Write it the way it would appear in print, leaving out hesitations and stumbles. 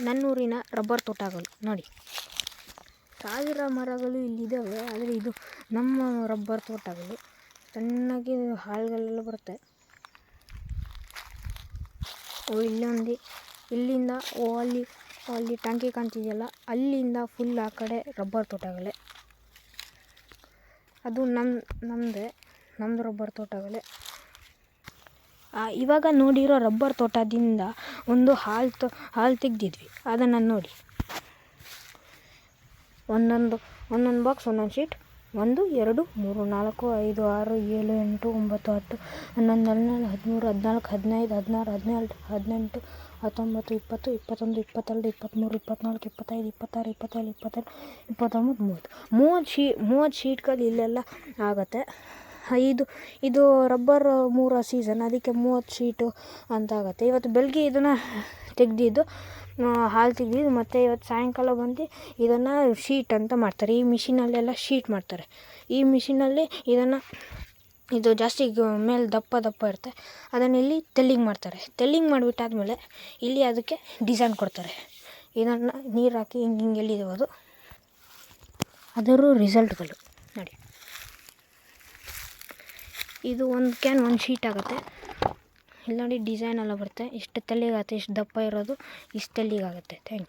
ನನ್ನೂರಿನ rubber ತೋಟಗಳು ನೋಡಿ, ಸಾವಿರ ಮರಗಳು ಇಲ್ಲಿದ್ದಾವೆ. ಆದರೆ ಇದು ನಮ್ಮ ರಬ್ಬರ್ ತೋಟಗಳು. ಚೆನ್ನಾಗಿ ಹಾಳುಗಳೆಲ್ಲ ಬರುತ್ತೆ. ಇಲ್ಲೊಂದು, ಇಲ್ಲಿಂದ ಅಲ್ಲಿ ಟಂಕಿ ಕಾಣ್ತಿದೆಯಲ್ಲ, ಅಲ್ಲಿಂದ ಫುಲ್ ಆ ಕಡೆ ರಬ್ಬರ್ ತೋಟಗಳೇ. ಅದು ನಮ್ಮದು ರಬ್ಬರ್ ತೋಟಗಳೇ. ಇವಾಗ ನೋಡಿರೋ ರಬ್ಬರ್ ತೋಟದಿಂದ ಒಂದು ಹಾಲು ತೆಗ್ದಿದ್ವಿ. ಅದನ್ನು ನೋಡಿ, ಒಂದೊಂದು ಬಾಕ್ಸ್, ಒಂದೊಂದು ಶೀಟ್, 1 2 3 4 5 6 7 8 9 10 11 12 13 14 15 16 17 18 19 20 21 22 23 24 25 26 27 28 29 30 ಶೀಟ್ಗಳು ಇಲ್ಲೆಲ್ಲ ಆಗುತ್ತೆ. ಇದು ರಬ್ಬರ್ 3 ಸೀಸನ್, ಅದಕ್ಕೆ 30 ಶೀಟು ಅಂತ ಆಗುತ್ತೆ. ಇವತ್ತು ಬೆಳಗ್ಗೆ ಇದನ್ನು ತೆಗೆದಿದ್ದು, ಹಾಲು ತೆಗೆದಿದ್ದು, ಮತ್ತು ಇವತ್ತು ಸಾಯಂಕಾಲ ಬಂದು ಇದನ್ನು ಶೀಟ್ ಅಂತ ಮಾಡ್ತಾರೆ. ಈ ಮಿಷಿನಲ್ಲೆಲ್ಲ ಶೀಟ್ ಮಾಡ್ತಾರೆ. ಈ ಮಿಷಿನಲ್ಲಿ ಇದು ಜಾಸ್ತಿ ಮೇಲೆ ದಪ್ಪ ಇರುತ್ತೆ. ಅದನ್ನು ಇಲ್ಲಿ ತೆಲ್ಲಿಂಗ್ ಮಾಡ್ತಾರೆ. ತೆಲ್ಲಿಂಗ್ ಮಾಡಿಬಿಟ್ಟಾದ್ಮೇಲೆ ಇಲ್ಲಿ ಅದಕ್ಕೆ ಡಿಸೈನ್ ಕೊಡ್ತಾರೆ. ಇದನ್ನು ನೀರು ಹಾಕಿ ಹಿಂಗೆ ಎಲ್ಲಿದೆ ಅದರ ರಿಸಲ್ಟ್ಗಳು ನೋಡಿ. ಇದು ಒಂದು ಕ್ಯಾನ್ 1 ಶೀಟ್ ಆಗುತ್ತೆ. ಇಲ್ಲಿ ನೋಡಿ ಡಿಸೈನ್ ಎಲ್ಲ ಬರುತ್ತೆ. ಇಷ್ಟು ತೆಲ್ಲಿಗಾಗುತ್ತೆ, ಇಷ್ಟು ದಪ್ಪ ಇರೋದು ಇಷ್ಟು ತೆಲ್ಲಿಗಾಗುತ್ತೆ. Thank you.